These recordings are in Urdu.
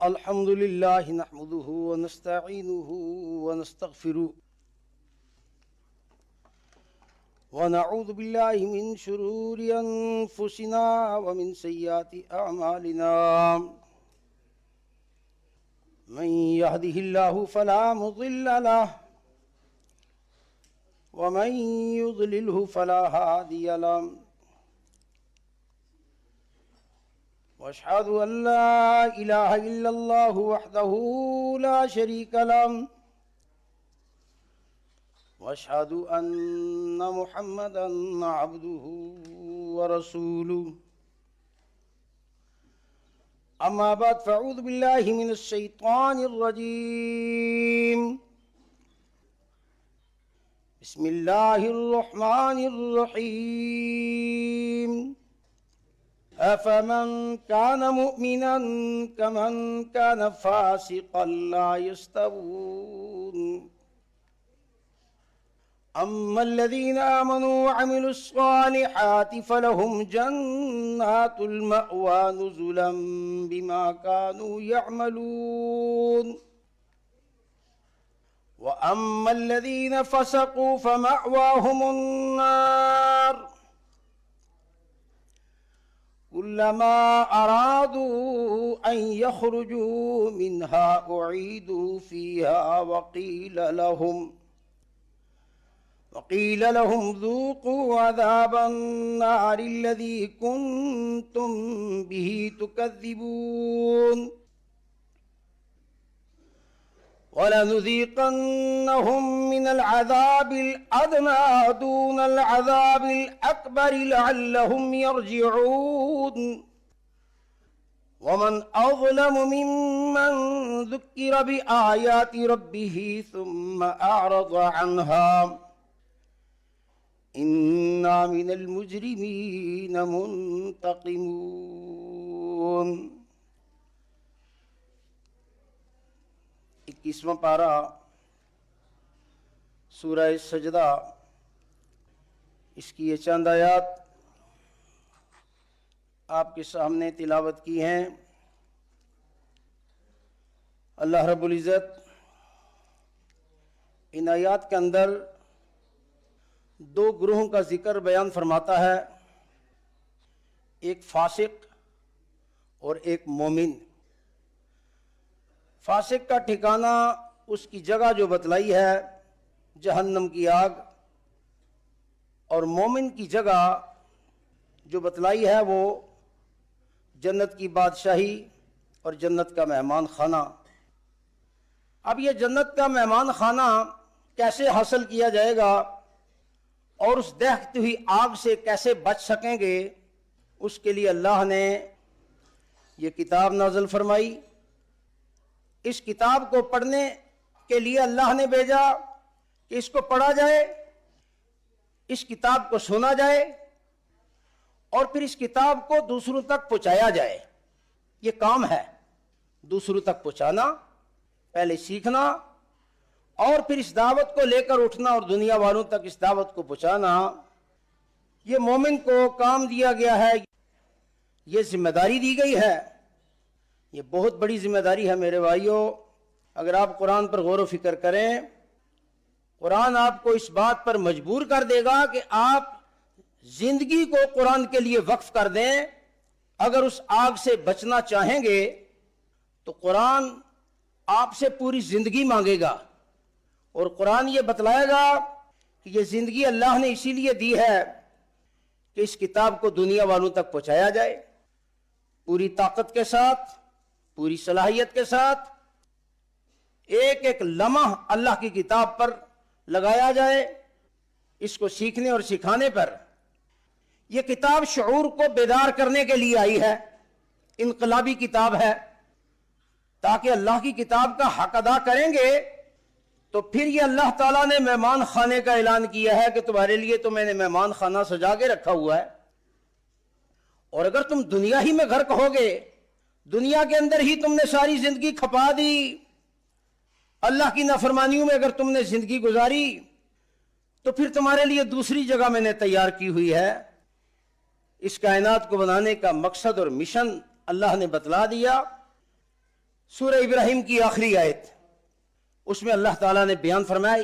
الحمد لله نحمده ونستعينه ونستغفره ونعوذ بالله من شرور أنفسنا ومن سيئات أعمالنا من يهده الله فلا مضل له ومن يضلله فلا هادي له واشهد ان لا اله الا الله وحده لا شريك له واشهد ان محمدا عبده ورسوله اما بعد فاعوذ بالله من الشيطان الرجيم بسم الله الرحمن الرحيم أفمن كان مؤمنا كمن كان فاسقا لا يستوون أما الذين آمنوا وعملوا الصالحات فلهم جنات المأوى نزلا بما كانوا يعملون وأما الذين فسقوا فمأواهم النار كلما أرادوا أن يخرجوا منها أعيدوا فيها وقيل لهم ذوقوا عذاب النار الذي كنتم به تكذبون وَلَنُذِيقَنَّهُم مِّنَ الْعَذَابِ الْأَدْنَىٰ دُونَ الْعَذَابِ الْأَكْبَرِ لَعَلَّهُمْ يَرْجِعُونَ وَمَنْ أَظْلَمُ مِمَّن ذُكِّرَ بِآيَاتِ رَبِّهِ ثُمَّ أَعْرَضَ عَنْهَا إِنَّا مِنَ الْمُجْرِمِينَ مُنْتَقِمُونَ 21واں پارہ سورہ سجدہ، اس کی یہ چند آیات آپ کے سامنے تلاوت کی ہیں۔ اللہ رب العزت ان آیات کے اندر دو گروہوں کا ذکر بیان فرماتا ہے، ایک فاسق اور ایک مومن۔ فاسق کا ٹھکانہ، اس کی جگہ جو بتلائی ہے جہنم کی آگ، اور مومن کی جگہ جو بتلائی ہے وہ جنت کی بادشاہی اور جنت کا مہمان خانہ۔ اب یہ جنت کا مہمان خانہ کیسے حاصل کیا جائے گا اور اس دہتی ہوئی آگ سے کیسے بچ سکیں گے، اس کے لیے اللہ نے یہ کتاب نازل فرمائی۔ اس کتاب کو پڑھنے کے لیے اللہ نے بھیجا کہ اس کو پڑھا جائے، اس کتاب کو سنا جائے، اور پھر اس کتاب کو دوسروں تک پہنچایا جائے۔ یہ کام ہے، دوسروں تک پہنچانا، پہلے سیکھنا، اور پھر اس دعوت کو لے کر اٹھنا اور دنیا والوں تک اس دعوت کو پہنچانا۔ یہ مومن کو کام دیا گیا ہے، یہ ذمہ داری دی گئی ہے۔ یہ بہت بڑی ذمہ داری ہے میرے بھائیوں۔ اگر آپ قرآن پر غور و فکر کریں، قرآن آپ کو اس بات پر مجبور کر دے گا کہ آپ زندگی کو قرآن کے لیے وقف کر دیں۔ اگر اس آگ سے بچنا چاہیں گے تو قرآن آپ سے پوری زندگی مانگے گا، اور قرآن یہ بتلائے گا کہ یہ زندگی اللہ نے اسی لیے دی ہے کہ اس کتاب کو دنیا والوں تک پہنچایا جائے، پوری طاقت کے ساتھ، پوری صلاحیت کے ساتھ، ایک ایک لمحہ اللہ کی کتاب پر لگایا جائے، اس کو سیکھنے اور سکھانے پر۔ یہ کتاب شعور کو بیدار کرنے کے لیے آئی ہے، انقلابی کتاب ہے، تاکہ اللہ کی کتاب کا حق ادا کریں گے تو پھر یہ اللہ تعالیٰ نے مہمان خانے کا اعلان کیا ہے کہ تمہارے لیے تو میں نے مہمان خانہ سجا کے رکھا ہوا ہے، اور اگر تم دنیا ہی میں غرق ہوگے، دنیا کے اندر ہی تم نے ساری زندگی کھپا دی، اللہ کی نافرمانیوں میں اگر تم نے زندگی گزاری، تو پھر تمہارے لیے دوسری جگہ میں نے تیار کی ہوئی ہے۔ اس کائنات کو بنانے کا مقصد اور مشن اللہ نے بتلا دیا۔ سورہ ابراہیم کی آخری آیت، اس میں اللہ تعالیٰ نے بیان فرمایا،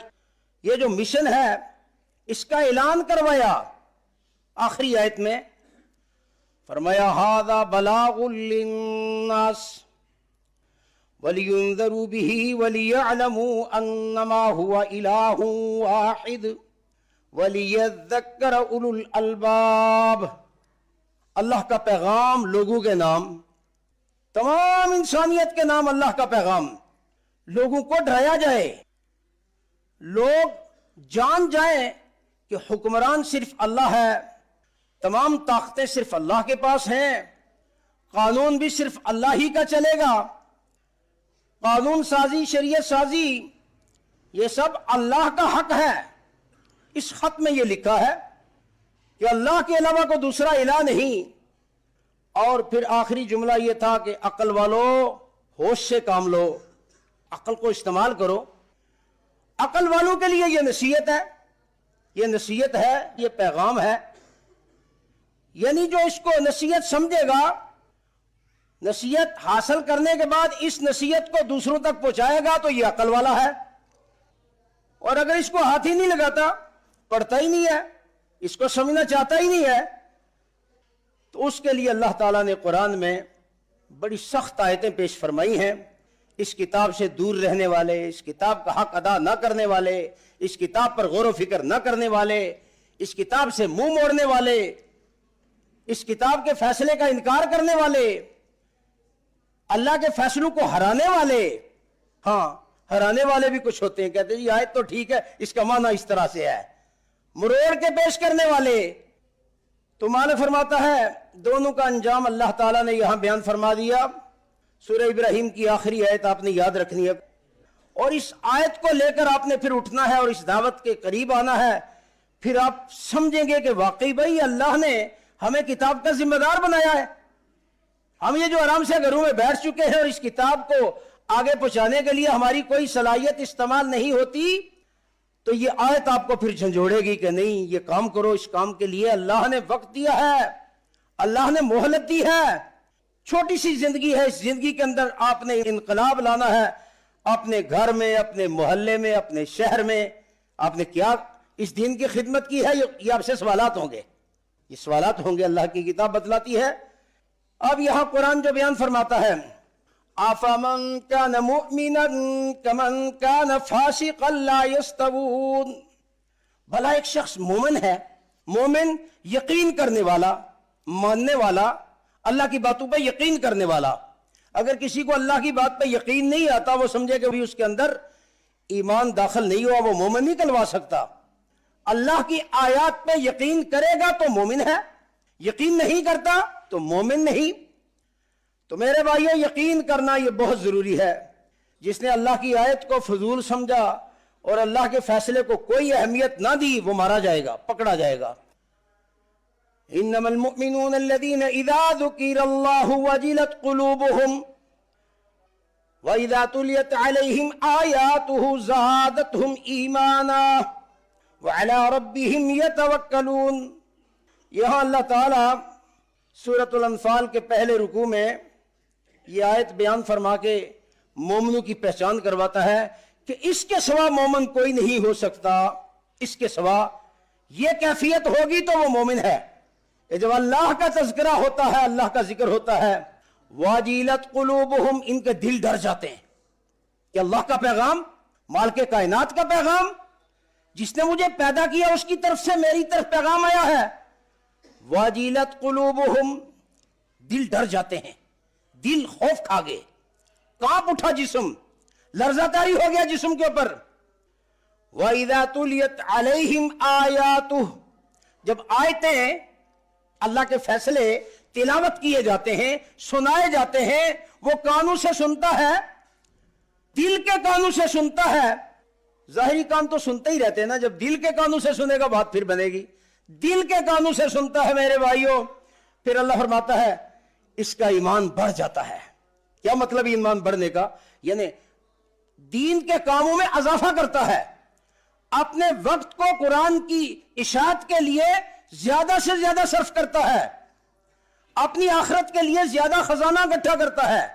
یہ جو مشن ہے اس کا اعلان کروایا۔ آخری آیت میں فرمایا ھذا بلاغ للناس وَلِيُنذَرُوا بِهِ وَلِيَعْلَمُوا أَنَّمَا هُوَ إِلَٰهٌ وَاحِدٌ وَلِيَذَّكَّرَ أُولُو الْأَلْبَابِ۔ اللہ کا پیغام لوگوں کے نام، تمام انسانیت کے نام اللہ کا پیغام، لوگوں کو ڈرایا جائے، لوگ جان جائیں کہ حکمران صرف اللہ ہے، تمام طاقتیں صرف اللہ کے پاس ہیں، قانون بھی صرف اللہ ہی کا چلے گا، قانون سازی، شریعت سازی، یہ سب اللہ کا حق ہے۔ اس خط میں یہ لکھا ہے کہ اللہ کے علاوہ کوئی دوسرا الہ نہیں۔ اور پھر آخری جملہ یہ تھا کہ عقل والو ہوش سے کام لو، عقل کو استعمال کرو۔ عقل والوں کے لیے یہ نصیحت ہے، یہ نصیحت ہے، یہ پیغام ہے۔ یعنی جو اس کو نصیحت سمجھے گا، نصیحت حاصل کرنے کے بعد اس نصیحت کو دوسروں تک پہنچائے گا تو یہ عقل والا ہے۔ اور اگر اس کو ہاتھ ہی نہیں لگاتا، پڑھتا ہی نہیں ہے، اس کو سمجھنا چاہتا ہی نہیں ہے، تو اس کے لیے اللہ تعالیٰ نے قرآن میں بڑی سخت آیتیں پیش فرمائی ہیں۔ اس کتاب سے دور رہنے والے، اس کتاب کا حق ادا نہ کرنے والے، اس کتاب پر غور و فکر نہ کرنے والے، اس کتاب سے منہ موڑنے والے، اس کتاب کے فیصلے کا انکار کرنے والے، اللہ کے فیصلوں کو ہرانے والے۔ ہاں، ہرانے والے بھی کچھ ہوتے ہیں، کہتے ہیں یہ آیت تو ٹھیک ہے، اس کا معنی اس طرح سے ہے، مروڑ کے پیش کرنے والے۔ تو معنی فرماتا ہے دونوں کا انجام اللہ تعالیٰ نے یہاں بیان فرما دیا۔ سورہ ابراہیم کی آخری آیت آپ نے یاد رکھنی ہے، اور اس آیت کو لے کر آپ نے پھر اٹھنا ہے اور اس دعوت کے قریب آنا ہے۔ پھر آپ سمجھیں گے کہ واقعی بھائی اللہ نے ہمیں کتاب کا ذمہ دار بنایا ہے۔ ہم یہ جو آرام سے گھروں میں بیٹھ چکے ہیں اور اس کتاب کو آگے پہنچانے کے لیے ہماری کوئی صلاحیت استعمال نہیں ہوتی، تو یہ آیت آپ کو پھر جھنجھوڑے گی کہ نہیں، یہ کام کرو، اس کام کے لیے اللہ نے وقت دیا ہے، اللہ نے مہلت دی ہے۔ چھوٹی سی زندگی ہے، اس زندگی کے اندر آپ نے انقلاب لانا ہے، اپنے گھر میں، اپنے محلے میں، اپنے شہر میں آپ نے کیا اس دین کی خدمت کی ہے، یہ آپ سے سوالات ہوں گے، یہ سوالات ہوں گے، اللہ کی کتاب بتلاتی ہے۔ اب یہاں قرآن جو بیان فرماتا ہے أَفَمَنْ كَانَ مُؤْمِنًا كَمَنْ كَانَ فَاسِقًا لَا يَسْتَوُونَ، بھلا ایک شخص مومن ہے، مومن یقین کرنے والا، ماننے والا، اللہ کی باتوں پہ یقین کرنے والا۔ اگر کسی کو اللہ کی بات پہ یقین نہیں آتا، وہ سمجھے کہ اس کے اندر ایمان داخل نہیں ہوا، وہ مومن نہیں کہلوا سکتا۔ اللہ کی آیات پہ یقین کرے گا تو مومن ہے، یقین نہیں کرتا تو مومن نہیں۔ تو میرے بھائیو، یقین کرنا یہ بہت ضروری ہے۔ جس نے اللہ کی آیت کو فضول سمجھا اور اللہ کے فیصلے کو کوئی اہمیت نہ دی، وہ مارا جائے گا، پکڑا جائے گا۔ انما المؤمنون الذين اذا ذكر الله وجلت قلوبهم واذا تليت عليهم آياته زادتهم ایمانا وعلى ربهم يتوکلون۔ یہاں اللہ تعالی سورۃ الانفال کے پہلے رکوع میں یہ آیت بیان فرما کے مومنوں کی پہچان کرواتا ہے کہ اس کے سوا مومن کوئی نہیں ہو سکتا، اس کے سوا یہ کیفیت ہوگی تو وہ مومن ہے کہ جب اللہ کا تذکرہ ہوتا ہے، اللہ کا ذکر ہوتا ہے، واجلت قلوبہم، ان کے دل ڈر جاتے ہیں کہ اللہ کا پیغام، مالک کائنات کا پیغام، جس نے مجھے پیدا کیا اس کی طرف سے میری طرف پیغام آیا ہے۔ واجلت قلوبہم، دل ڈر جاتے ہیں، دل خوف کھا گئے، کانپ اٹھا جسم، لرزہ طاری ہو گیا جسم کے اوپر۔ وَإِذَا تُلِيَتْ عَلَيْهِمْ آيَاتُهُ، جب آیتیں، اللہ کے فیصلے تلاوت کیے جاتے ہیں، سنائے جاتے ہیں، وہ کانوں سے سنتا ہے، دل کے کانوں سے سنتا ہے۔ ظاہری کان تو سنتے ہی رہتے ہیں نا، جب دل کے کانوں سے سنے گا بات پھر بنے گی۔ دل کے کانوں سے سنتا ہے میرے بھائیوں۔ پھر اللہ فرماتا ہے اس کا ایمان بڑھ جاتا ہے۔ کیا مطلب ایمان بڑھنے کا؟ یعنی دین کے کاموں میں اضافہ کرتا ہے، اپنے وقت کو قرآن کی اشاعت کے لیے زیادہ سے زیادہ صرف کرتا ہے، اپنی آخرت کے لیے زیادہ خزانہ اکٹھا کرتا ہے۔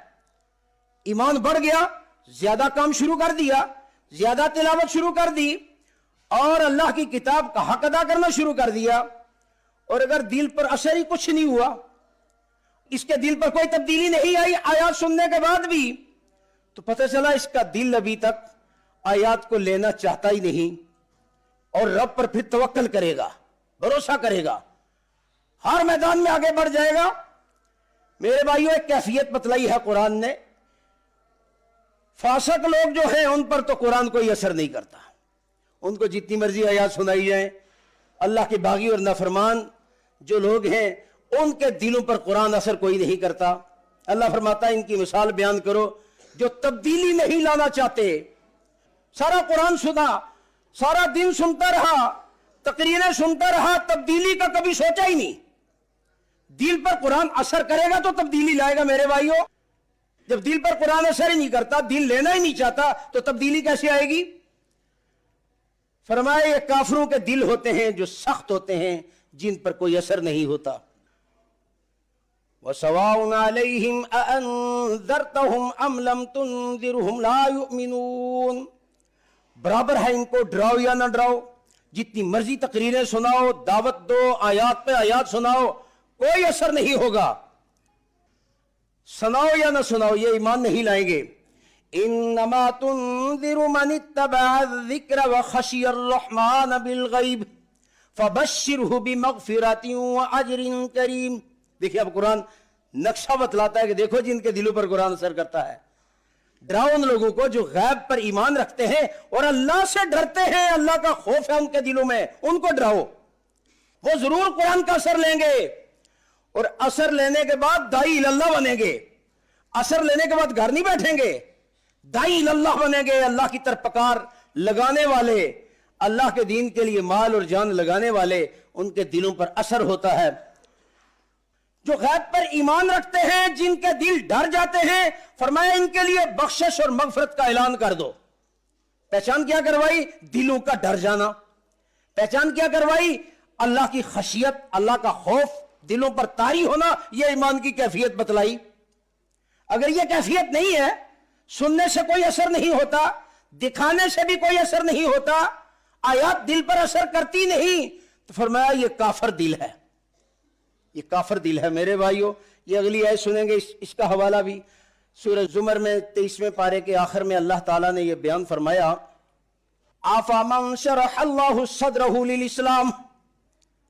ایمان بڑھ گیا, زیادہ کام شروع کر دیا, زیادہ تلاوت شروع کر دی, اور اللہ کی کتاب کا حق ادا کرنا شروع کر دیا, اور اگر دل پر اثر ہی کچھ نہیں ہوا, اس کے دل پر کوئی تبدیلی نہیں آئی آیات سننے کے بعد بھی, تو پتہ چلا اس کا دل ابھی تک آیات کو لینا چاہتا ہی نہیں, اور رب پر پھر توکل کرے گا, بھروسہ کرے گا, ہر میدان میں آگے بڑھ جائے گا. میرے بھائیوں, ایک کیفیت بتلائی ہے قرآن نے. فاسق لوگ جو ہیں ان پر تو قرآن کوئی اثر نہیں کرتا, ان کو جتنی مرضی آیات سنائی جائیں. اللہ کے باغی اور نافرمان جو لوگ ہیں ان کے دلوں پر قرآن اثر کوئی نہیں کرتا. اللہ فرماتا ہے ان کی مثال بیان کرو جو تبدیلی نہیں لانا چاہتے. سارا قرآن سنا, سارا دن سنتا رہا, تقریریں سنتا رہا, تبدیلی کا کبھی سوچا ہی نہیں. دل پر قرآن اثر کرے گا تو تبدیلی لائے گا. میرے بھائیوں, جب دل پر قرآن اثر ہی نہیں کرتا, دل لینا ہی نہیں چاہتا, تو تبدیلی کیسے آئے گی؟ فرمایا یہ کافروں کے دل ہوتے ہیں جو سخت ہوتے ہیں, جن پر کوئی اثر نہیں ہوتا. وَسَوَاءٌ عَلَيْهِمْ أَأَنذَرْتَهُمْ أَمْ لَمْ تُنذِرْهُمْ لَا يُؤْمِنُونَ. برابر ہے ان کو ڈراؤ یا نہ ڈراؤ, جتنی مرضی تقریریں سناؤ, دعوت دو, آیات پہ آیات سناؤ, کوئی اثر نہیں ہوگا. سناؤ یا نہ سناؤ, یہ ایمان نہیں لائیں گے. انما تنذر من اتبع الذکر وخشی الرحمن بالغیب فبشرہ بمغفرۃ واجر کریم. دیکھیں اب قرآن نقشہ بتلاتا ہے کہ دیکھو جن کے دلوں پر قرآن اثر کرتا ہے. ڈراؤ ان لوگوں کو جو غیب پر ایمان رکھتے ہیں اور اللہ سے ڈرتے ہیں, اللہ کا خوف ہے ان کے دلوں میں, ان کو ڈراؤ. وہ ضرور قرآن کا اثر لیں گے, اور اثر لینے کے بعد داعی اللہ بنیں گے. اثر لینے کے بعد گھر نہیں بیٹھیں گے, داعی اللہ بنیں گے, اللہ کی طرف پکار لگانے والے, اللہ کے دین کے لیے مال اور جان لگانے والے. ان کے دلوں پر اثر ہوتا ہے. جو غیب پر ایمان رکھتے ہیں, جن کے دل ڈر جاتے ہیں, فرمایا ان کے لیے بخشش اور مغفرت کا اعلان کر دو. پہچان کیا کروائی؟ دلوں کا ڈر جانا. پہچان کیا کروائی؟ اللہ کی خشیت, اللہ کا خوف دلوں پر طاری ہونا. یہ ایمان کی کیفیت بتلائی. اگر یہ کیفیت نہیں ہے, سننے سے کوئی اثر نہیں ہوتا, دکھانے سے بھی کوئی اثر نہیں ہوتا, آیات دل پر اثر کرتی نہیں, تو فرمایا یہ کافر دل ہے. یہ کافر دل ہے. میرے بھائیوں, یہ اگلی آیت سنیں گے, اس کا حوالہ بھی سورہ زمر میں 23ویں پارے کے آخر میں اللہ تعالیٰ نے یہ بیان فرمایا, آفامن شرح اللہ صدرہ للاسلام.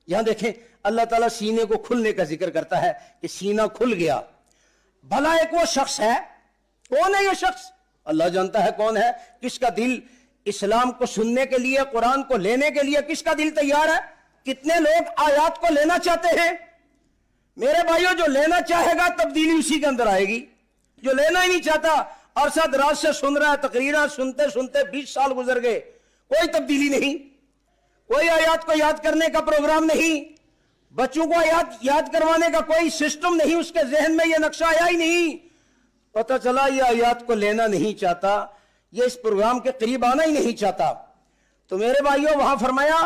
یہاں دیکھیں اللہ تعالیٰ سینے کو کھلنے کا ذکر کرتا ہے کہ سینہ کھل گیا. بھلا ایک وہ شخص ہے, کون ہے یہ شخص؟ اللہ جانتا ہے کون ہے. کس کا دل اسلام کو سننے کے لیے, قرآن کو لینے کے لیے کس کا دل تیار ہے؟ کتنے لوگ آیات کو لینا چاہتے ہیں؟ میرے بھائیوں, جو لینا چاہے گا تبدیلی اسی کے اندر آئے گی. جو لینا ہی نہیں چاہتا, عرصہ دراز سے سن رہا ہے, تقریریں سنتے سنتے 20 سال گزر گئے, کوئی تبدیلی نہیں, کوئی آیات کو یاد کرنے کا پروگرام نہیں, بچوں کو آیات یاد کروانے کا کوئی سسٹم نہیں, اس کے ذہن میں یہ نقشہ آیا ہی نہیں. پتہ چلا یہ آیات کو لینا نہیں چاہتا, یہ اس پروگرام کے قریب آنا ہی نہیں چاہتا. تو میرے بھائیوں, وہاں فرمایا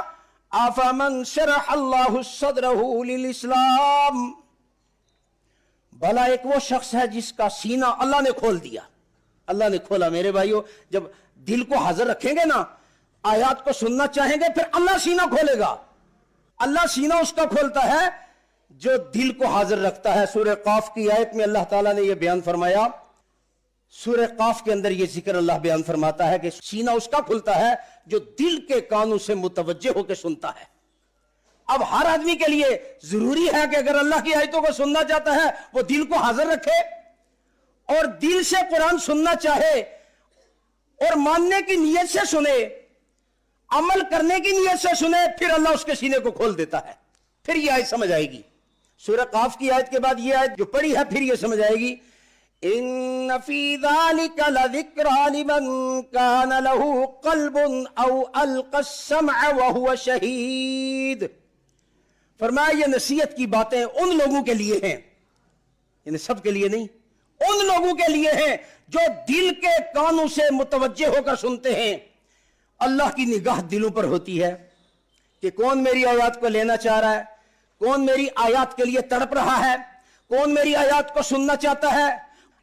آفامن شرح اللہ صدرہ للاسلام. بھلا ایک وہ شخص ہے جس کا سینہ اللہ نے کھول دیا. اللہ نے کھولا. میرے بھائیوں, جب دل کو حاضر رکھیں گے نا, آیات کو سننا چاہیں گے, پھر اللہ سینہ کھولے گا. اللہ سینہ اس کا کھولتا ہے جو دل کو حاضر رکھتا ہے. سورہ قاف کی آیت میں اللہ تعالیٰ نے یہ بیان فرمایا, سورہ قاف کے اندر یہ ذکر اللہ بیان فرماتا ہے کہ سینہ اس کا کھلتا ہے جو دل کے کانوں سے متوجہ ہو کے سنتا ہے. اب ہر آدمی کے لیے ضروری ہے کہ اگر اللہ کی آیتوں کو سننا چاہتا ہے وہ دل کو حاضر رکھے اور دل سے قرآن سننا چاہے اور ماننے کی نیت سے سنے, عمل کرنے کی نیت سے سنے, پھر اللہ اس کے سینے کو کھول دیتا ہے. پھر یہ آیت سمجھ آئے گی. سورہ قاف کی آیت کے بعد یہ آیت جو پڑھی ہے پھر یہ سمجھ آئے گی, ان فی ذالک لذکرى لمن کان لہ قلب او القى السمع وهو شہید. فرمایا یہ نصیحت کی باتیں ان لوگوں کے لیے ہیں, یعنی سب کے لیے نہیں, ان لوگوں کے لیے ہیں جو دل کے کانوں سے متوجہ ہو کر سنتے ہیں. اللہ کی نگاہ دلوں پر ہوتی ہے کہ کون میری آیات کو لینا چاہ رہا ہے, کون میری آیات کے لیے تڑپ رہا ہے, کون میری آیات کو سننا چاہتا ہے.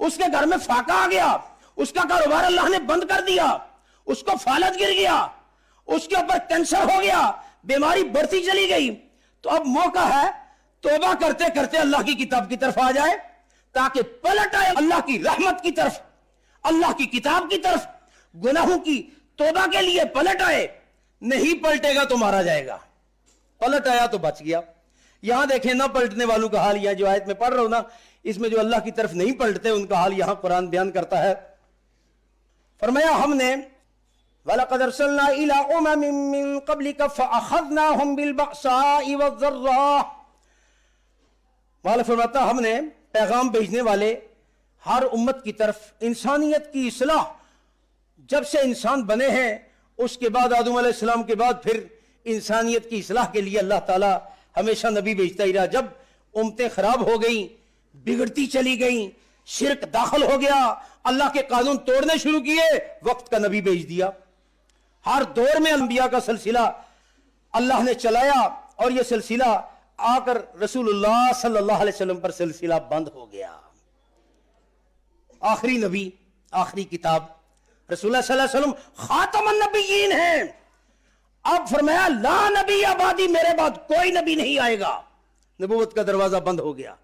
اس کے گھر میں فاقہ آ گیا, اس کا کاروبار اللہ نے بند کر دیا, اس کو فالج گر گیا, اس کے اوپر کینسر ہو گیا, بیماری بڑھتی چلی گئی, تو اب موقع ہے توبہ کرتے کرتے اللہ کی کتاب کی طرف آ جائے, تاکہ پلٹ آئے اللہ کی رحمت کی طرف, اللہ کی کتاب کی طرف, گناہوں کی توبہ کے لیے پلٹ آئے. نہیں پلٹے گا تو مارا جائے گا, پلٹ آیا تو بچ گیا. یہاں دیکھیں نہ پلٹنے والوں کا حال, یہاں جو آیت میں پڑھ رہا ہوں نا, اس میں جو اللہ کی طرف نہیں پلٹتے ان کا حال یہاں قرآن بیان کرتا ہے. فرمایا ہم نے وَلَقَدْ أَرْسَلْنَا إِلَىٰ أُمَمٍ مِّن قَبْلِكَ فَأَخَذْنَاهُمْ بِالْبَأْسَاءِ وَالضَّرَّاءِ. والا فرماتا ہم نے پیغام بھیجنے والے ہر امت کی طرف انسانیت کی اصلاح, جب سے انسان بنے ہیں اس کے بعد آدم علیہ السلام کے بعد پھر انسانیت کی اصلاح کے لیے اللہ تعالی ہمیشہ نبی بھیجتا ہی رہا. جب امتیں خراب ہو گئیں, بگڑتی چلی گئیں, شرک داخل ہو گیا, اللہ کے قانون توڑنے شروع کیے, وقت کا نبی بھیج دیا. ہر دور میں انبیاء کا سلسلہ اللہ نے چلایا, اور یہ سلسلہ آ کر رسول اللہ صلی اللہ علیہ وسلم پر سلسلہ بند ہو گیا. آخری نبی, آخری کتاب رسول اللہ صلی اللہ علیہ وسلم خاتم النبیین ہیں. اب فرمایا لا نبی آبادی, میرے بعد کوئی نبی نہیں آئے گا. نبوت کا دروازہ بند ہو گیا.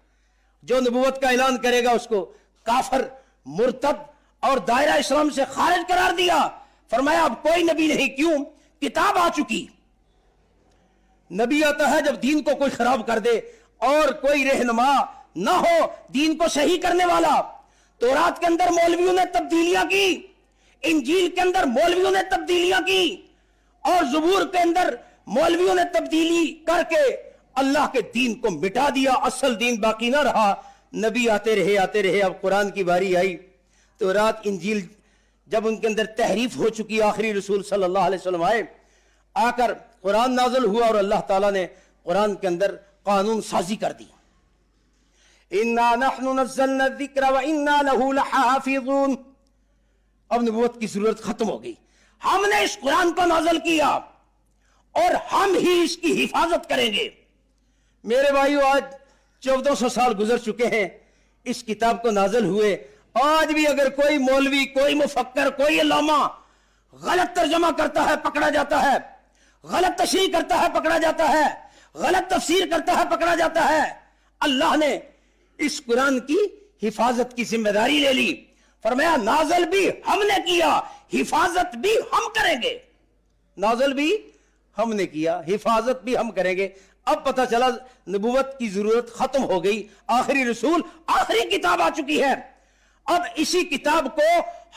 جو نبوت کا اعلان کرے گا اس کو کافر, مرتد اور دائرہ اسلام سے خارج قرار دیا. فرمایا اب کوئی نبی نہیں. کیوں؟ کتاب آ چکی. نبی آتا ہے جب دین کو کوئی خراب کر دے اور کوئی رہنما نہ ہو دین کو صحیح کرنے والا. تورات کے اندر مولویوں نے تبدیلیاں کی, انجیل کے اندر مولویوں نے تبدیلیاں کی, اور زبور کے اندر مولویوں نے تبدیلی کر کے اللہ کے دین کو مٹا دیا. اصل دین باقی نہ رہا. نبی آتے رہے آتے رہے. اب قرآن کی باری آئی. تورات انجیل جب ان کے اندر تحریف ہو چکی, آخری رسول صلی اللہ علیہ وسلم آئے, آ کر قرآن نازل ہوا, اور اللہ تعالیٰ نے قرآن کے اندر قانون سازی کر دی. اِنَّا نَحْنُ نَزَّلْنَا الذِّكْرَ وَإِنَّا لَهُ لَحَافِظُونَ. اب نبوت کی ضرورت ختم ہو گئی. ہم نے اس قرآن کو نازل کیا اور ہم ہی اس کی حفاظت کریں گے. میرے بھائیو, آج 1400 سال گزر چکے ہیں اس کتاب کو نازل ہوئے. آج بھی اگر کوئی مولوی, کوئی مفکر, کوئی علامہ غلط ترجمہ کرتا ہے پکڑا جاتا ہے, غلط تشریح کرتا ہے پکڑا جاتا ہے, غلط تفسیر کرتا ہے پکڑا جاتا ہے. اللہ نے اس قرآن کی حفاظت کی ذمہ داری لے لی. فرمایا نازل بھی ہم نے کیا, حفاظت بھی ہم کریں گے. نازل بھی ہم نے کیا, حفاظت بھی ہم کریں گے. اب پتہ چلا نبوت کی ضرورت ختم ہو گئی. آخری رسول, آخری کتاب آ چکی ہے. اب اسی کتاب کو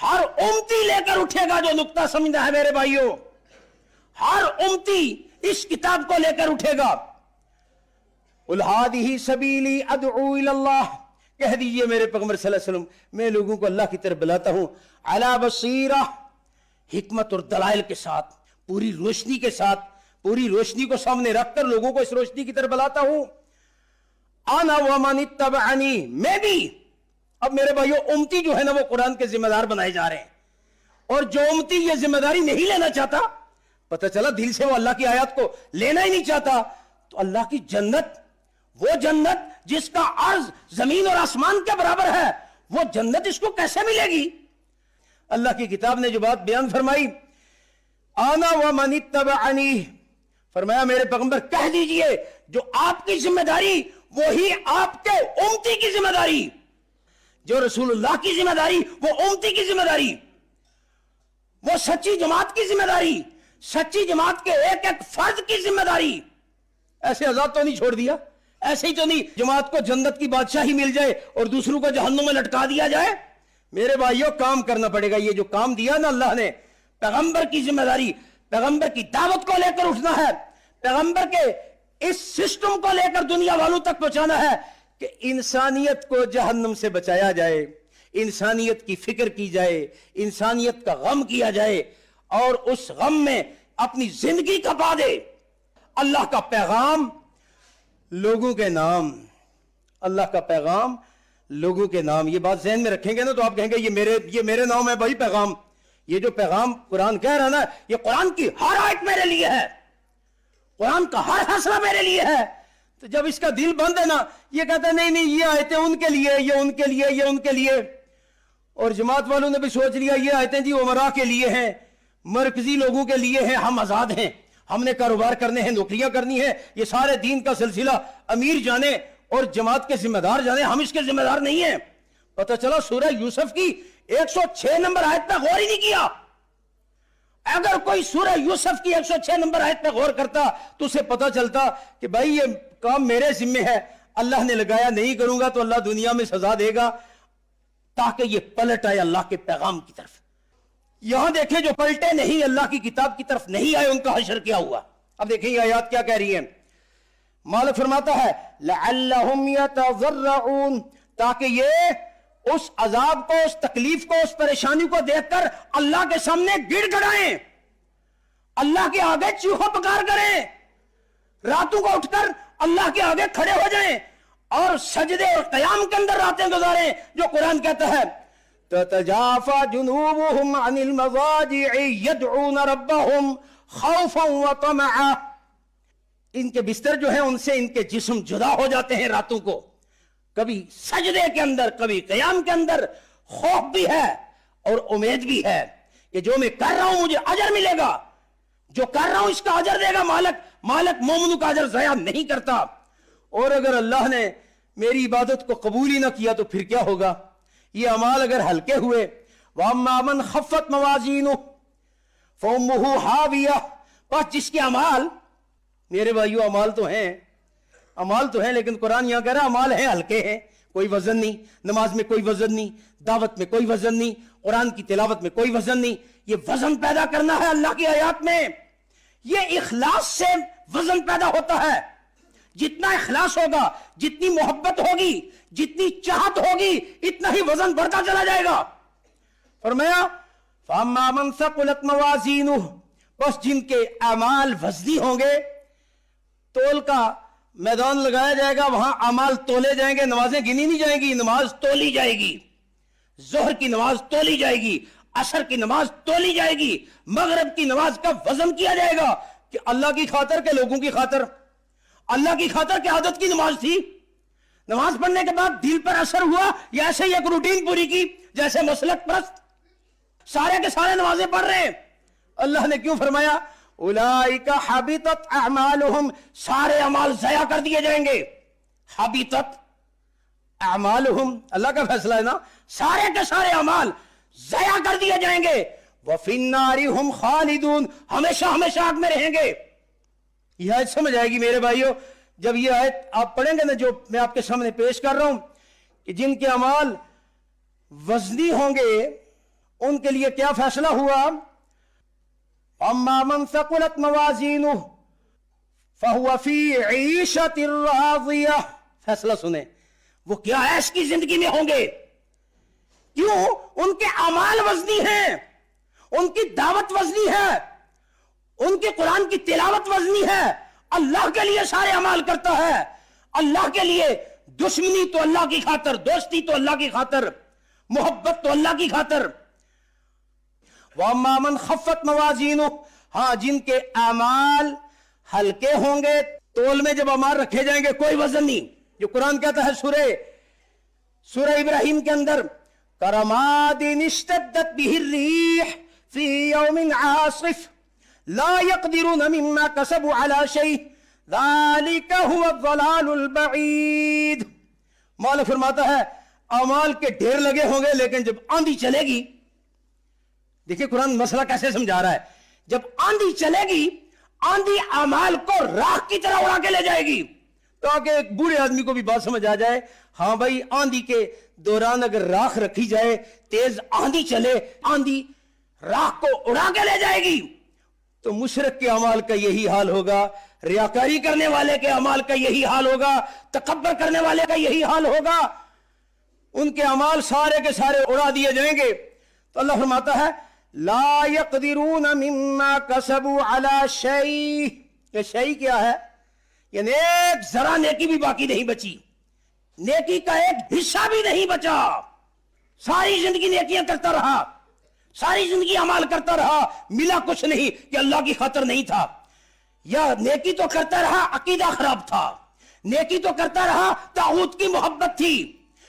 ہر امتی لے کر اٹھے گا جو نقطہ سمجھنا ہے میرے بھائیوں. ہر امتی اس کتاب کو لے کر اٹھے گا. قُلْ هَٰذِهِ سَبِيلِي أَدْعُو إِلَى اللَّهِ. کہہ دیجئے میرے پیغمبر صلی اللہ علیہ وسلم, میں لوگوں کو اللہ کی طرف بلاتا ہوں. عَلَىٰ بَصِيرَةٍ, حکمت اور دلائل کے ساتھ, پوری روشنی کے ساتھ, پوری روشنی کو سامنے رکھ کر لوگوں کو اس روشنی کی طرف بلاتا ہوں. أَنَا وَمَنِ اتَّبَعَنِي, میں بھی. اب میرے بھائیو امتی جو ہے نا وہ قرآن کے ذمہ دار بنائے جا رہے ہیں, اور جو امتی یہ ذمہ داری نہیں لینا چاہتا, پتہ چلا دل سے وہ اللہ کی آیات کو لینا ہی نہیں چاہتا, تو اللہ کی جنت, وہ جنت جس کا عرض زمین اور آسمان کے برابر ہے, وہ جنت اس کو کیسے ملے گی؟ اللہ کی کتاب نے جو بات بیان فرمائی, آنا ومن اتبعنی, فرمایا میرے پیغمبر کہہ دیجئے جو آپ کی ذمہ داری وہی آپ کے امتی کی ذمہ داری. جو رسول اللہ کی ذمہ داری وہ امتی کی ذمہ داری, وہ سچی جماعت کی ذمہ داری, سچی جماعت کے ایک ایک فرد کی ذمہ داری. ایسے آزاد تو نہیں چھوڑ دیا, ایسے ہی تو نہیں جماعت کو جنت کی بادشاہی مل جائے اور دوسروں کو جہنم میں لٹکا دیا جائے. میرے بھائیوں کام کرنا پڑے گا. یہ جو کام دیا نا اللہ نے, پیغمبر کی ذمہ داری, پیغمبر کی دعوت کو لے کر اٹھنا ہے, پیغمبر کے اس سسٹم کو لے کر دنیا والوں تک پہنچانا ہے کہ انسانیت کو جہنم سے بچایا جائے, انسانیت کی فکر کی جائے, انسانیت کا غم کیا جائے, اور اس غم میں اپنی زندگی کھپا دے. اللہ کا پیغام لوگوں کے نام, اللہ کا پیغام لوگوں کے نام. یہ بات ذہن میں رکھیں گے نا تو آپ کہیں گے یہ میرے نام ہے بھائی پیغام. یہ جو پیغام قرآن کہہ رہا نا, یہ قرآن کی ہر آیت میرے لیے ہے, قرآن کا ہر حصہ میرے لیے ہے. تو جب اس کا دل بند ہے نا, یہ کہتا ہے نہیں یہ آیتیں ان کے لیے, یہ ان کے لیے, یہ ان کے لیے. اور جماعت والوں نے بھی سوچ لیا یہ آیتیں جی عمرا کے لیے ہیں, مرکزی لوگوں کے لیے ہیں, ہم آزاد ہیں, ہم نے کاروبار کرنے ہیں, نوکریاں کرنی ہیں, یہ سارے دین کا سلسلہ امیر جانے اور جماعت کے ذمہ دار جانے, ہم اس کے ذمہ دار نہیں ہیں. پتہ چلا سورہ یوسف کی 106 نمبر آیت پہ غور ہی نہیں کیا. اگر کوئی سورہ یوسف کی 106 نمبر آیت پہ غور کرتا تو اسے پتہ چلتا کہ بھائی یہ کام میرے ذمہ ہے, اللہ نے لگایا, نہیں کروں گا تو اللہ دنیا میں سزا دے گا, تاکہ یہ پلٹ آئے اللہ کے پیغام کی طرف. یہاں دیکھیں جو پلٹے نہیں, اللہ کی کتاب کی طرف نہیں آئے, ان کا حشر کیا ہوا. اب دیکھیں یہ آیات کیا کہہ رہی ہیں. مالک فرماتا ہے لعلہم یتضرعون, تاکہ یہ اس عذاب کو, اس تکلیف کو, اس پریشانی کو دیکھ کر اللہ کے سامنے گڑ گڑائیں, اللہ کے آگے چیخو پکار کریں, راتوں کو اٹھ کر اللہ کے آگے کھڑے ہو جائیں اور سجدے اور قیام کے اندر راتیں گزاریں, جو قرآن کہتا ہے تتجافى جنوبهم عن المضاجع يدعون ربهم خوفا وطمعا. ان کے بستر جو ہیں ان سے ان کے جسم جدا ہو جاتے ہیں راتوں کو, کبھی سجدے کے اندر, کبھی قیام کے اندر. خوف بھی ہے اور امید بھی ہے کہ جو میں کر رہا ہوں مجھے اجر ملے گا, جو کر رہا ہوں اس کا اجر دے گا مالک مومنوں کا اجر ضائع نہیں کرتا. اور اگر اللہ نے میری عبادت کو قبول ہی نہ کیا تو پھر کیا ہوگا. یہ اعمال اگر ہلکے ہوئے, وَأَمَّا مَنْ خَفَّتْ مَوَازِينُهُ فَأُمُّهُ حَاوِيَةٌ, بس جس کے اعمال, میرے بھائیو اعمال تو ہیں لیکن قرآن یہاں کہہ رہا ہے اعمال ہیں ہلکے ہیں, کوئی وزن نہیں, نماز میں کوئی وزن نہیں, دعوت میں کوئی وزن نہیں, قرآن کی تلاوت میں کوئی وزن نہیں. یہ وزن پیدا کرنا ہے اللہ کی آیات میں. یہ اخلاص سے وزن پیدا ہوتا ہے. جتنا اخلاص ہوگا, جتنی محبت ہوگی, جتنی چاہت ہوگی, اتنا ہی وزن بڑھتا چلا جائے گا. فرمایا فَأَمَّا مَنْ ثَقُلَتْ مَوَازِينُهُ, بس جن کے اعمال وزنی ہوں گے, تول کا میدان لگایا جائے گا, وہاں اعمال تولے جائیں گے, نمازیں گنی نہیں جائیں گی, نماز تولی جائے گی, ظہر کی نماز تولی جائے گی, عصر کی نماز تولی جائے گی, مغرب کی نماز کا وزن کیا جائے گا کہ اللہ کی خاطر کے لوگوں کی خاطر, اللہ کی خاطر کی عادت کی نماز تھی, نماز پڑھنے کے بعد دل پر اثر ہوا, یا ایسے ہی ایک روٹین پوری کی جیسے مسلک پرست سارے کے سارے نمازیں پڑھ رہے ہیں. اللہ نے کیوں فرمایا اولئک حبطت اعمالہم, سارے اعمال ضائع کر دیے جائیں گے. حبطت اعمالہم, اللہ کا فیصلہ ہے نا, سارے کے سارے اعمال ضائع کر دیے جائیں گے. وفی النار ہم خالدون, ہمیشہ ہمیشہ آگ میں رہیں گے. یہ آیت سمجھ آئے گی میرے بھائیو جب یہ آیت آپ پڑھیں گے نا, جو میں آپ کے سامنے پیش کر رہا ہوں, کہ جن کے اعمال وزنی ہوں گے ان کے لیے کیا فیصلہ ہوا. اما من ثقلت موازینہ فہو فی عیشۃ راضیہ, فیصلہ سنیں, وہ کیا عیش کی زندگی میں ہوں گے. کیوں؟ ان کے اعمال وزنی ہیں, ان کی دعوت وزنی ہے, ان کے قرآن کی تلاوت وزنی ہے, اللہ کے لیے سارے اعمال کرتا ہے, اللہ کے لیے دشمنی تو اللہ کی خاطر, دوستی تو اللہ کی خاطر, محبت تو اللہ کی خاطر. وَأَمَّا مَنْ خَفَّتْ مَوَازِينُهُ, ہاں جن کے اعمال ہلکے ہوں گے, تول میں جب اعمال رکھے جائیں گے کوئی وزن نہیں, جو قرآن کہتا ہے سورہ ابراہیم کے اندر کَرَمَادٍ اشْتَدَّتْ بِهِ الرِّيحُ فِي يَوْمٍ عَاصِفٍ لا يقدرون مما كسبوا على شيء ذلك هو الضلال البعید. مولا فرماتا ہے اعمال کے ڈھیر لگے ہوں گے, لیکن جب آندھی چلے گی, دیکھیں قرآن مسئلہ کیسے سمجھا رہا ہے, جب آندھی چلے گی, آندھی اعمال کو راکھ کی طرح اڑا کے لے جائے گی, تاکہ ایک بوڑھے آدمی کو بھی بات سمجھ آ جائے. ہاں بھائی, آندھی کے دوران اگر راکھ رکھی جائے, تیز آندھی چلے, آندھی راکھ کو اڑا کے لے جائے گی. تو مشرک کے اعمال کا یہی حال ہوگا, ریاکاری کرنے والے کے اعمال کا یہی حال ہوگا, تکبر کرنے والے کا یہی حال ہوگا, ان کے اعمال سارے کے سارے اڑا دیے جائیں گے. تو اللہ فرماتا ہے لا يقدرون مما كسبوا على شيء. یہ شيء کیا ہے؟ یعنی ایک ذرا نیکی بھی باقی نہیں بچی, نیکی کا ایک حصہ بھی نہیں بچا. ساری زندگی نیکیاں کرتا رہا, ساری زندگی عمال کرتا رہا, ملا کچھ نہیں کہ اللہ کی خاطر نہیں تھا. یا نیکی تو کرتا رہا, عقیدہ خراب تھا. نیکی تو کرتا رہا, طاغوت کی محبت تھی.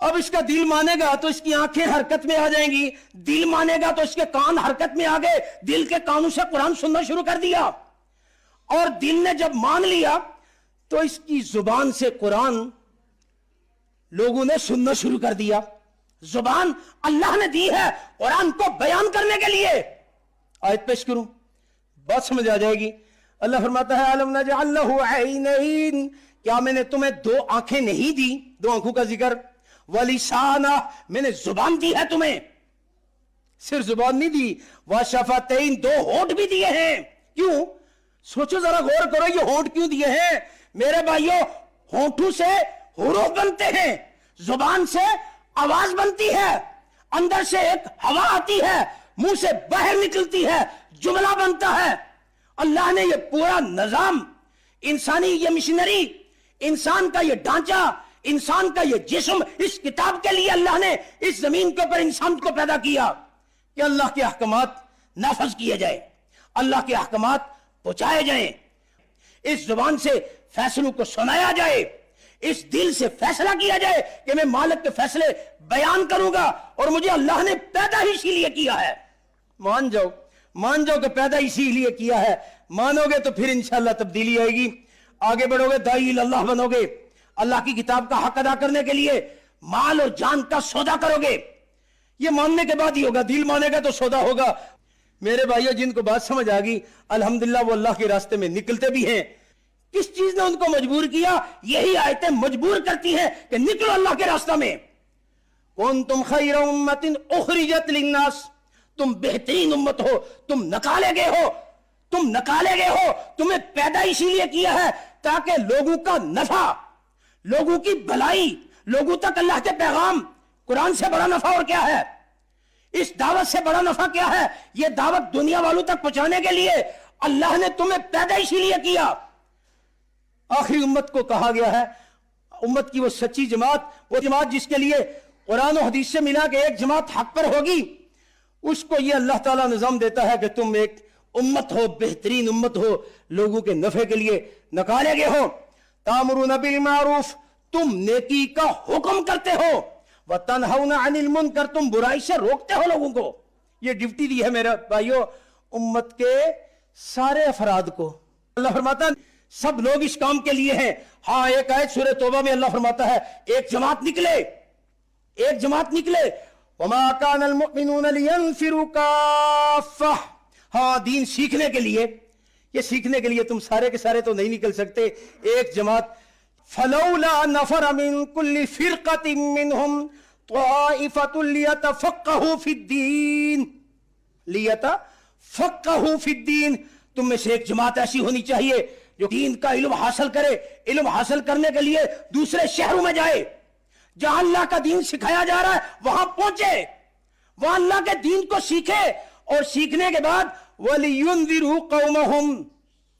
اب اس کا دل مانے گا تو اس کی آنکھیں حرکت میں آ جائیں گی، دل مانے گا تو اس کے کان حرکت میں آ گئے، دل کے کانوں سے قرآن سننا شروع کر دیا، اور دل نے جب مان لیا تو اس کی زبان سے قرآن لوگوں نے سننا شروع کر دیا۔ زبان اللہ نے دی ہے قرآن کو بیان کرنے کے لیے۔ آیت پیش کروں، بات سمجھ آ جائے گی۔ اللہ فرماتا ہے أَلَمْ نَجْعَلْ لَهُ عَيْنَيْنِ، کیا میں نے تمہیں دو آنکھیں نہیں دی؟ دو آنکھوں کا ذکر۔ وَلِسَانًا، میں نے زبان دی ہے تمہیں، صرف زبان نہیں دی۔ وَشَفَتَيْن، دو ہونٹ بھی دیے ہیں۔ کیوں؟ سوچو ذرا، غور کرو، یہ ہونٹ کیوں دیے ہیں؟ میرے بھائیوں، ہونٹوں سے حروف بنتے ہیں، زبان سے آواز بنتی ہے، اندر سے ایک ہوا آتی ہے، منہ سے باہر نکلتی ہے، جملہ بنتا ہے۔ اللہ نے یہ پورا نظام، انسانی یہ مشنری، انسان کا یہ ڈھانچہ، انسان کا یہ جسم، اس کتاب کے لیے اللہ نے اس زمین کے اوپر انسان کو پیدا کیا کہ اللہ کے احکامات نافذ کیے جائے، اللہ کے احکامات پہنچائے جائیں، اس زبان سے فیصلوں کو سنایا جائے، اس دل سے فیصلہ کیا جائے کہ میں مالک کے فیصلے بیان کروں گا، اور مجھے اللہ نے پیدا ہی اسی لیے کیا ہے۔ مان جاؤ کہ پیدا اسی لیے کیا ہے، مانو گے تو پھر انشاءاللہ تبدیلی آئے گی، آگے بڑھو گے، داعی اللہ بنو گے، اللہ کی کتاب کا حق ادا کرنے کے لیے مال اور جان کا سودا کرو گے۔ یہ ماننے کے بعد ہی ہوگا، دل مانے گا تو سودا ہوگا۔ میرے بھائیو، جن کو بات سمجھ آ گئی الحمدللہ، وہ اللہ کے راستے میں نکلتے بھی ہیں۔ کس چیز نے ان کو مجبور کیا؟ یہی آیتیں مجبور کرتی ہیں کہ نکلو اللہ کے راستہ میں۔ کنتم خیر امت اخرجت للناس، تم بہترین امت ہو، تم نکالے گئے ہو، تمہیں پیدا اسی لیے کیا ہے تاکہ لوگوں کا نفع، لوگوں کی بھلائی، لوگوں تک اللہ کے پیغام، قرآن سے بڑا نفع اور کیا ہے؟ اس دعوت سے بڑا نفع کیا ہے؟ یہ دعوت دنیا والوں تک پہنچانے کے لیے اللہ نے تمہیں پیدا اسی لیے کیا۔ آخری امت کو کہا گیا ہے، امت کی وہ سچی جماعت، وہ جماعت جس کے لیے قرآن و حدیث سے ملا کہ ایک جماعت حق پر ہوگی، اس کو یہ اللہ تعالیٰ نظام دیتا ہے کہ تم ایک امت ہو، بہترین امت ہو، لوگوں کے نفع کے لیے نکالے گئے ہو۔ تَأْمُرُونَ بِالْمَعْرُوفِ، تم نیکی کا حکم کرتے ہو، وَتَنْهَوْنَ عَنِ الْمُنْكَرِ، تم برائی سے روکتے ہو لوگوں کو۔ یہ ڈیوٹی دی ہے میرے بھائیو امت کے سارے افراد کو۔ اللہ فرماتا ہے سب لوگ اس کام کے لیے ہیں۔ ہاں، ایک آیت سورہ توبہ میں اللہ فرماتا ہے ایک جماعت نکلے، وَمَا كَانَ الْمُؤْمِنُونَ لِيَنْفِرُوا كَافَّةً، ہاں، دین سیکھنے کے لیے، یہ سیکھنے کے لیے تم سارے کے سارے تو نہیں نکل سکتے، ایک جماعت۔ فَلَوْلَا نَفَرَ مِن كُلِّ فِرْقَةٍ مِّنْهُمْ طَائِفَةٌ لِيَتَفَقَّهُوا فِي الدِّينِ، تم میں سے ایک جماعت ایسی ہونی چاہیے جو دین کا علم حاصل کرے، علم حاصل کرنے کے لیے دوسرے شہروں میں جائے، جہاں اللہ کا دین سکھایا جا رہا ہے وہاں پہنچے، وہاں اللہ کے دین کو سیکھے، اور سیکھنے کے بعد وَلِيُنذِرُوا قَوْمَهُمْ،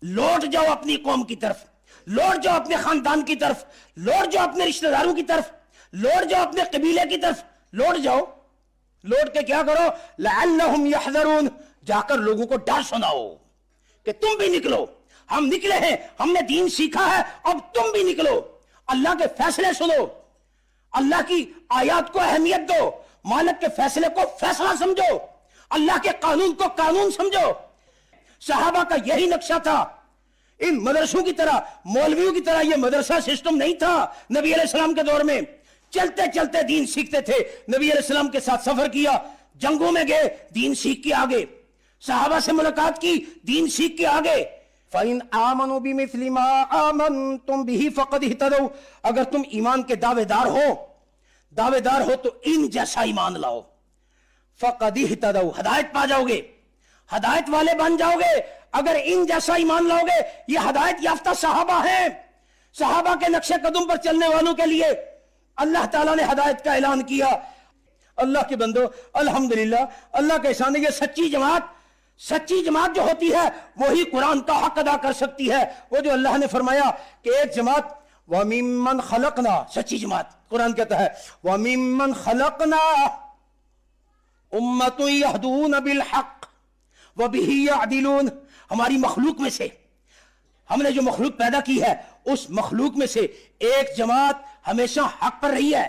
لوٹ جاؤ اپنی قوم کی طرف، لوٹ جاؤ اپنے خاندان کی طرف، لوٹ جاؤ اپنے رشتہ داروں کی طرف، لوٹ جاؤ اپنے قبیلے کی طرف، لوٹ کے کیا کرو؟ لَعَلَّهُمْ يَحْذَرُونَ، جا کر لوگوں کو ڈر سناؤ کہ تم بھی نکلو، ہم نکلے ہیں، ہم نے دین سیکھا ہے، اب تم بھی نکلو، اللہ کے فیصلے سنو، اللہ کی آیات کو اہمیت دو، مالک کے فیصلے کو فیصلہ سمجھو، اللہ کے قانون کو قانون سمجھو۔ صحابہ کا یہی نقشہ تھا۔ ان مدرسوں کی طرح، مولویوں کی طرح یہ مدرسہ سسٹم نہیں تھا نبی علیہ السلام کے دور میں۔ چلتے چلتے دین سیکھتے تھے، نبی علیہ السلام کے ساتھ سفر کیا، جنگوں میں گئے، دین سیکھ کے آگے، صحابہ سے ملاقات کی، دین سیکھ کے آگے۔ فَإِنْ آمَنُوا بِمِثْلِ مَا آمَنْتُمْ بِهِ فَقَدْ اهْتَدَوْا، اگر تم ایمان کے دعوے دار ہو تو ان جیسا ایمان لاؤ، فَقَدْ اهْتَدَوْا، ہدایت پا جاؤ گے، ہدایت والے بن جاؤ گے اگر ان جیسا ایمان لاؤ گے۔ یہ ہدایت یافتہ صحابہ ہیں، صحابہ کے نقش قدم پر چلنے والوں کے لیے اللہ تعالیٰ نے ہدایت کا اعلان کیا۔ اللہ کے بندو، الحمدللہ، اللہ کے احسان ہے، یہ سچی جماعت جو ہوتی ہے وہی قرآن کا حق ادا کر سکتی ہے۔ وہ جو اللہ نے فرمایا کہ ایک جماعت وَمِمَّنْ خَلَقْنَا، سچی جماعت، قرآن کہتا ہے وَمِمَّنْ خَلَقْنَا أُمَّةٌ يَهْدُونَ بِالْحَقِّ وَبِهِ يَعْدِلُونَ، ہماری مخلوق میں سے، ہم نے جو مخلوق پیدا کی ہے اس مخلوق میں سے ایک جماعت ہمیشہ حق پر رہی ہے،